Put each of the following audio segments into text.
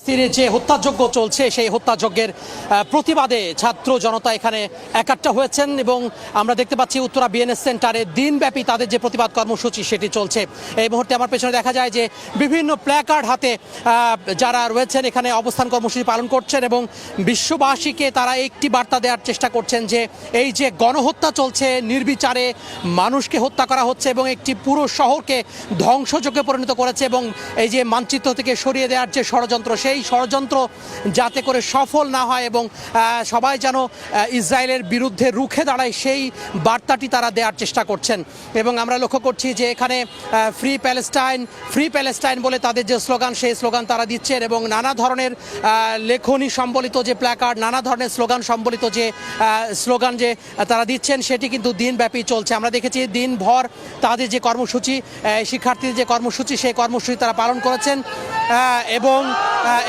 ফিলিস্তিনে যে হত্যাযজ্ঞ চলছে সেই হত্যাযজ্ঞের প্রতিবাদে ছাত্র জনতা এখানে একাট্টা হয়েছেন এবং আমরা দেখতে পাচ্ছি উত্তরা বিএনএস সেন্টারে দিনব্যাপী তাদের যে প্রতিবাদ কর্মসূচি সেটি চলছে। এই মুহূর্তে আমার পেছনে দেখা যায় যে বিভিন্ন প্ল্যাকার্ড হাতে যারা রয়েছেন এখানে অবস্থান কর্মসূচি পালন করছেন এবং বিশ্ববাসীকে তারা একটি বার্তা দেওয়ার চেষ্টা করছেন যে এই যে গণহত্যা চলছে, নির্বিচারে মানুষকে হত্যা করা হচ্ছে এবং একটি পুরো শহরকে ধ্বংসযজ্ঞে পরিণত করেছে এবং এই যে মানচিত্র থেকে সরিয়ে দেওয়ার যে ষড়যন্ত্র, সেই ষড়যন্ত্র যাতে করে সফল না হয় এবং সবাই যেন ইসরায়েলের বিরুদ্ধে রুখে দাঁড়ায় সেই বার্তাটি তারা দেওয়ার চেষ্টা করছেন। এবং আমরা লক্ষ্য করছি যে এখানে ফ্রি প্যালেস্টাইন বলে তাদের যে স্লোগান, সেই স্লোগান তারা দিচ্ছেন এবং নানা ধরনের লেখনী সম্বলিত যে প্ল্যাকার্ড, নানা ধরনের স্লোগান সম্বলিত যে স্লোগান যে তারা দিচ্ছেন সেটি কিন্তু দিনব্যাপী চলছে। আমরা দেখেছি দিনভর তাদের যে কর্মসূচি, শিক্ষার্থীদের যে কর্মসূচি, সেই কর্মসূচি তারা পালন করেছেন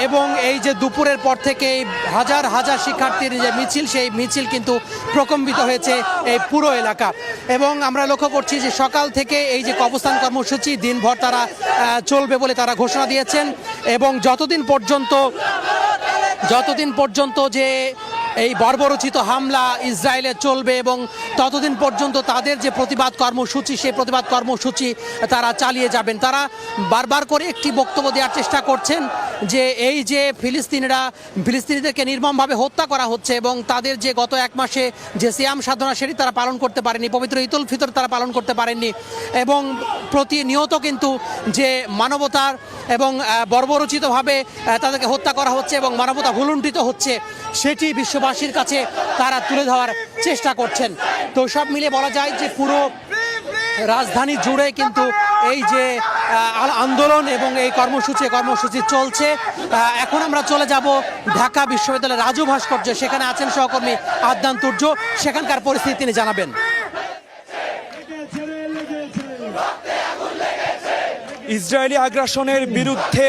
এবং এই যে দুপুরের পর থেকে হাজার হাজার শিক্ষার্থীর যে মিছিল, সেই মিছিল কিন্তু প্রকম্পিত হয়েছে এই পুরো এলাকা। এবং আমরা লক্ষ্য করছি যে সকাল থেকে এই যে অবস্থান কর্মসূচি দিনভর তারা চলবে বলে তারা ঘোষণা দিয়েছেন এবং যতদিন পর্যন্ত যে এই বর্বরোচিত হামলা ইসরায়েলে চলবে এবং ততদিন পর্যন্ত তাদের যে প্রতিবাদ কর্মসূচি, সেই প্রতিবাদ কর্মসূচি তারা চালিয়ে যাবেন। তারা বারবার করে একটি বক্তব্য দেওয়ার চেষ্টা করছেন যে এই যে ফিলিস্তিনিদেরকে নির্মমভাবে হত্যা করা হচ্ছে এবং তাদের যে গত এক মাসে যে সিয়াম সাধনা সেটি তারা পালন করতে পারেনি, পবিত্র ঈদ উল ফিতর তারা পালন করতে পারেননি এবং প্রতিনিয়ত কিন্তু যে মানবতার এবং বর্বরোচিতভাবে তাদেরকে হত্যা করা হচ্ছে এবং মানবতা ভুলুণ্ঠিত হচ্ছে সেটি বিশ্ববাসীর কাছে তারা তুলে ধরার চেষ্টা করছেন। তো সব মিলে বলা যায় যে পুরো রাজধানী জুড়ে কিন্তু এই যে আন্দোলন এবং এই কর্মসূচি চলছে। এখন আমরা চলে যাব ঢাকা বিশ্ববিদ্যালয়ের রাজু ভাস্কর্য, সেখানে আছেন সহকর্মী আদনান তুর্য, সেখানকার পরিস্থিতি তিনি জানাবেন। ইসরায়েলি আগ্রাসনের বিরুদ্ধে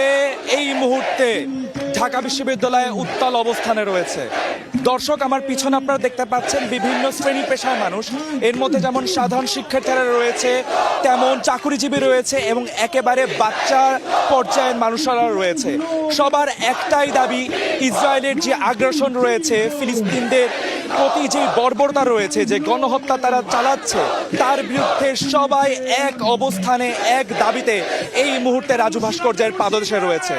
এই মুহূর্তে ঢাকা বিশ্ববিদ্যালয়ে উত্তাল অবস্থানে রয়েছে। দর্শক, আমার পিছনে আপনারা দেখতে পাচ্ছেন বিভিন্ন শ্রেণী পেশার মানুষ, এর মধ্যে যেমন সাধারণ শিক্ষার্থীরা রয়েছে, তেমন চাকুরিজীবী রয়েছে এবং একেবারে বাচ্চা পর্যায়ের মানুষরা রয়েছে। সবার একটাই দাবি, ইসরায়েলের যে আগ্রাসন রয়েছে, ফিলিস্তিনদের প্রতি যে বর্বরতা রয়েছে, যে গণহত্যা তারা চালাচ্ছে, তার বিরুদ্ধে সবাই এক অবস্থানে এক দাবিতে এই মুহূর্তে রাজু ভাস্কর্যের পাদদেশে রয়েছে।